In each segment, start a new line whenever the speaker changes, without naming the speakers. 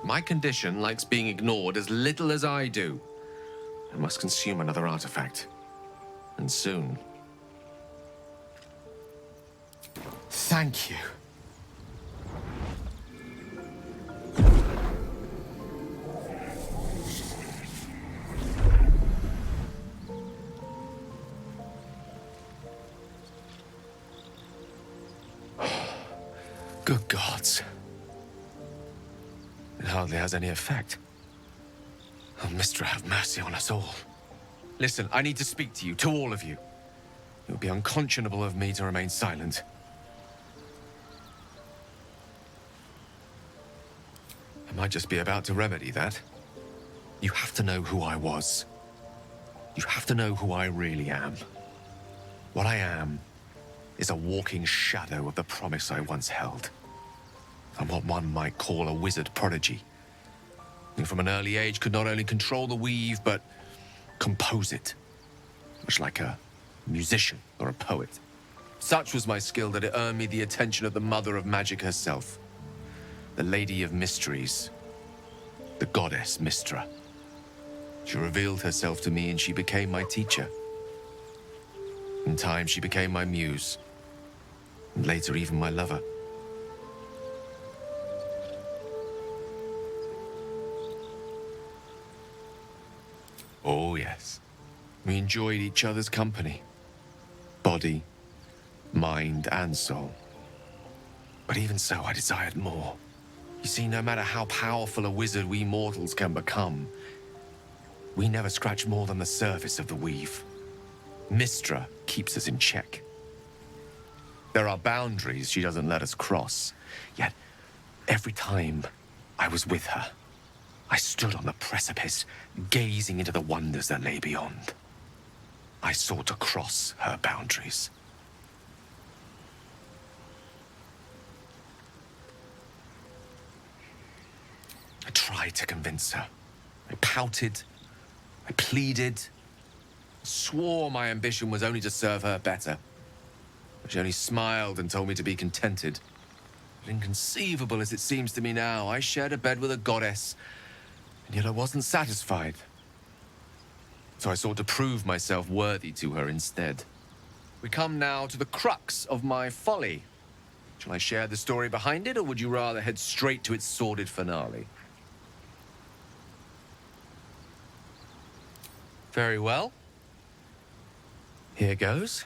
My condition likes being ignored as little as I do. I must consume another artifact. And soon.
Thank you. Good gods. It hardly has any effect. Oh, Mystra, have mercy on us all. Listen, I need to speak to you, to all of you. It would be unconscionable of me to remain silent. I might just be about to remedy that. You have to know who I was. You have to know who I really am. What I am is a walking shadow of the promise I once held. I'm what one might call a wizard prodigy. And from an early age could not only control the weave, but compose it. Much like a musician or a poet. Such was my skill that it earned me the attention of the mother of magic herself. The Lady of Mysteries. The goddess Mystra. She revealed herself to me and she became my teacher. In time she became my muse. And later even my lover. Oh, yes. We enjoyed each other's company. Body, mind, and soul. But even so, I desired more. You see, no matter how powerful a wizard we mortals can become, we never scratch more than the surface of the weave. Mystra keeps us in check. There are boundaries she doesn't let us cross. Yet, every time I was with her, I stood on the precipice, gazing into the wonders that lay beyond. I sought to cross her boundaries. I tried to convince her. I pouted. I pleaded. Swore my ambition was only to serve her better. But she only smiled and told me to be contented. But inconceivable as it seems to me now, I shared a bed with a goddess, and yet I wasn't satisfied. So I sought to prove myself worthy to her instead. We come now to the crux of my folly. Shall I share the story behind it, or would you rather head straight to its sordid finale? Very well. Here goes.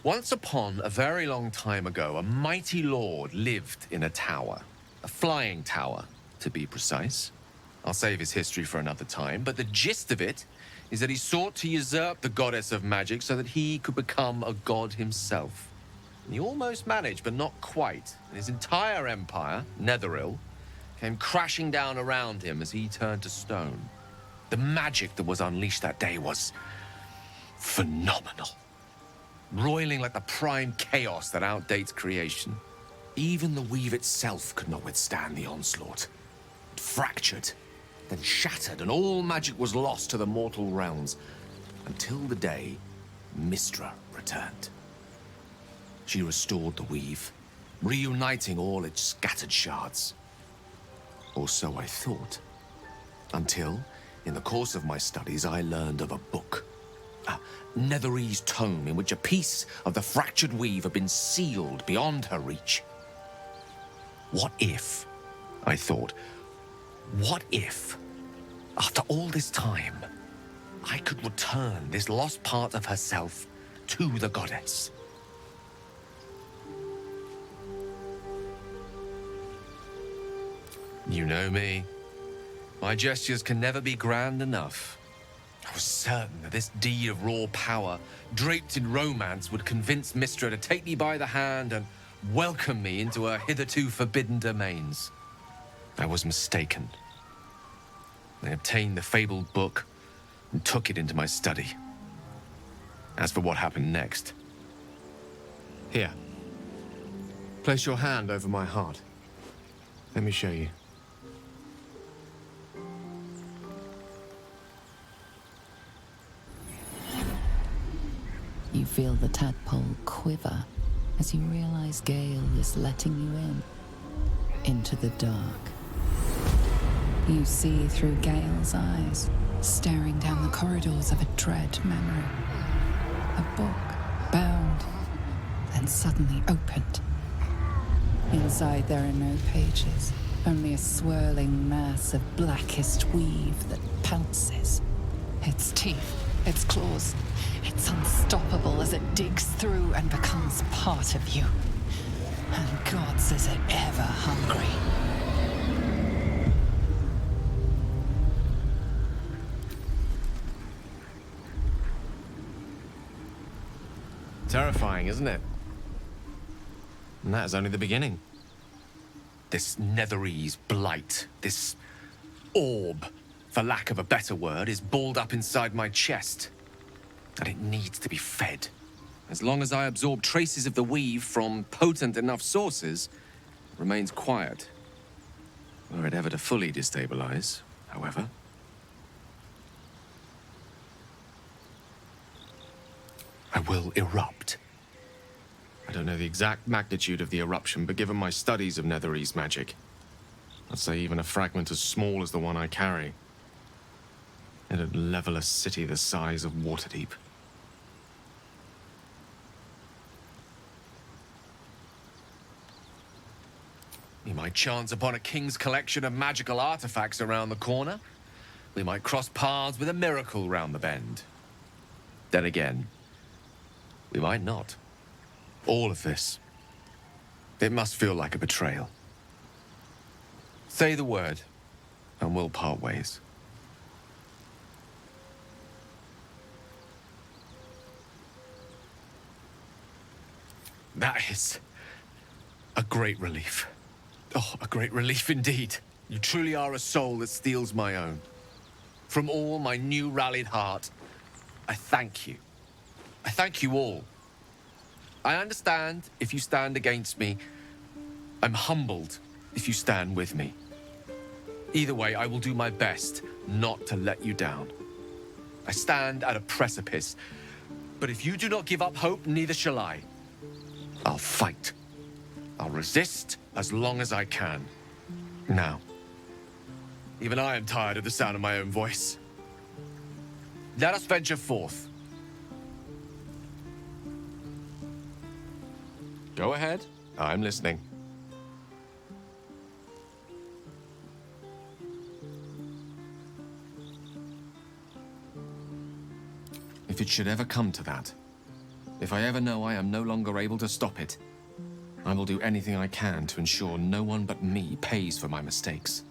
Once upon a very long time ago, a mighty lord lived in a tower. A flying tower, to be precise. I'll save his history for another time, but the gist of it is that he sought to usurp the goddess of magic so that he could become a god himself. And he almost managed, but not quite. And his entire empire, Netheril, came crashing down around him as he turned to stone. The magic that was unleashed that day was phenomenal. Roiling like the prime chaos that outdates creation. Even the weave itself could not withstand the onslaught. It fractured, then shattered, and all magic was lost to the mortal realms, until the day Mystra returned. She restored the weave, reuniting all its scattered shards. Or so I thought. Until, in the course of my studies, I learned of a book. A Netherese tome in which a piece of the fractured weave had been sealed beyond her reach. What if, I thought, what if, after all this time, I could return this lost part of herself to the goddess? You know me. My gestures can never be grand enough. I was certain that this deed of raw power, draped in romance, would convince Mystra to take me by the hand and welcome me into her hitherto forbidden domains. I was mistaken. I obtained the fabled book and took it into my study. As for what happened next... Here. Place your hand over my heart. Let me show you.
You feel the tadpole quiver as you realize Gale is letting you in, into the dark. You see through Gale's eyes, staring down the corridors of a dread memory. A book, bound, then suddenly opened. Inside there are no pages, only a swirling mass of blackest weave that pounces. Its teeth, its claws, it's unstoppable as it digs through and becomes part of you. And God says it ever hungry.
Terrifying, isn't it? And that is only the beginning.
This netherese blight, this orb, for lack of a better word, is balled up inside my chest. And it needs to be fed. As long as I absorb traces of the weave from potent enough sources, it remains quiet.
Were it ever to fully destabilize, however.
I will erupt.
I don't know the exact magnitude of the eruption, but given my studies of netherese magic, I'd say even a fragment as small as the one I carry, it'd level a city the size of Waterdeep.
We might chance upon a king's collection of magical artifacts around the corner. We might cross paths with a miracle round the bend. Then again, we might not. All of this, it must feel like a betrayal. Say the word, and we'll part ways. That is a great relief. Oh, a great relief indeed. You truly are a soul that steals my own. From all my new rallied heart, I thank you. I thank you all. I understand if you stand against me. I'm humbled if you stand with me. Either way, I will do my best not to let you down. I stand at a precipice, but if you do not give up hope, neither shall I. I'll fight. I'll resist as long as I can. Now, even I am tired of the sound of my own voice. Let us venture forth.
Go ahead. I'm listening. If it should ever come to that, if I ever know I am no longer able to stop it, I will do anything I can to ensure no one but me pays for my mistakes.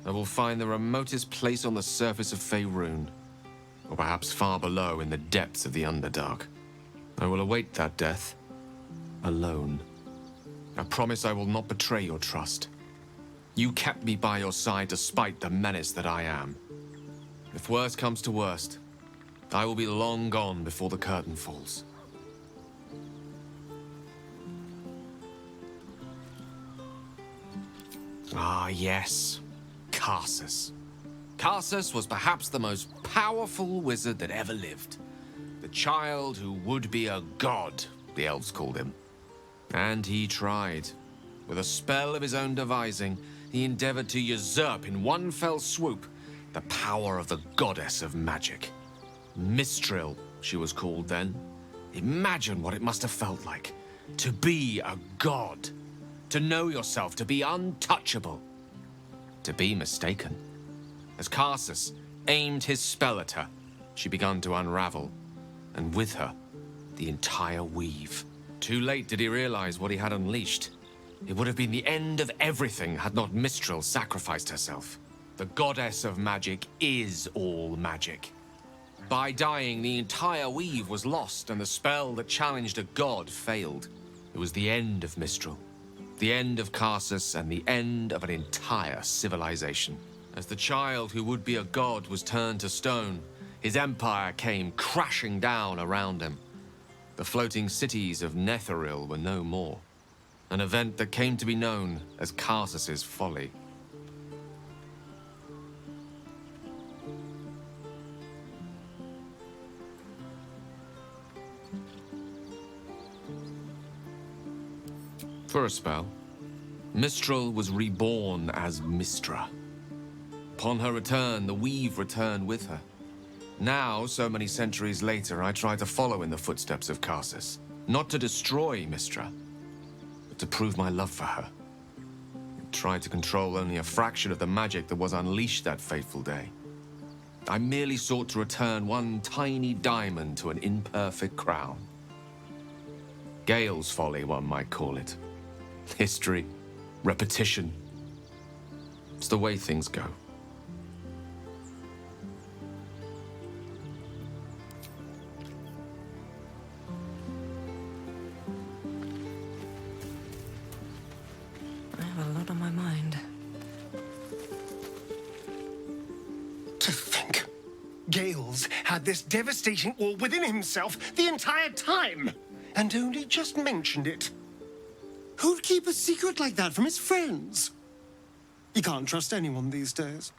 I will find the remotest place on the surface of Faerun, or perhaps far below in the depths of the Underdark. I will await that death, alone. I promise I will not betray your trust. You kept me by your side despite the menace that I am. If worst comes to worst, I will be long gone before the curtain falls. Ah, yes. Kharsus. Kharsus was perhaps the most powerful wizard that ever lived. The child who would be a god, the elves called him. And he tried. With a spell of his own devising, he endeavored to usurp in one fell swoop the power of the goddess of magic. Mystra, she was called then. Imagine what it must have felt like to be a god. To know yourself, to be untouchable, to be mistaken. As Kharsus aimed his spell at her, she began to unravel, and with her, the entire weave. Too late did he realize what he had unleashed. It would have been the end of everything had not Mistral sacrificed herself. The goddess of magic is all magic. By dying, the entire weave was lost, and the spell that challenged a god failed. It was the end of Mistral. The end of Kharsus and the end of an entire civilization. As the child who would be a god was turned to stone, his empire came crashing down around him. The floating cities of Netheril were no more. An event that came to be known as Kharsus's folly. For a spell, Mistral was reborn as Mystra. Upon her return, the weave returned with her. Now, so many centuries later, I try to follow in the footsteps of Kharsus. Not to destroy Mystra, but to prove my love for her. I tried to control only a fraction of the magic that was unleashed that fateful day. I merely sought to return one tiny diamond to an imperfect crown. Gale's folly, one might call it. History, repetition. It's the way things go.
I have a lot on my mind.
To think, Gale's had this devastating all within himself the entire time, and only just mentioned it. Who'd keep a secret like that from his friends? You can't trust anyone these days.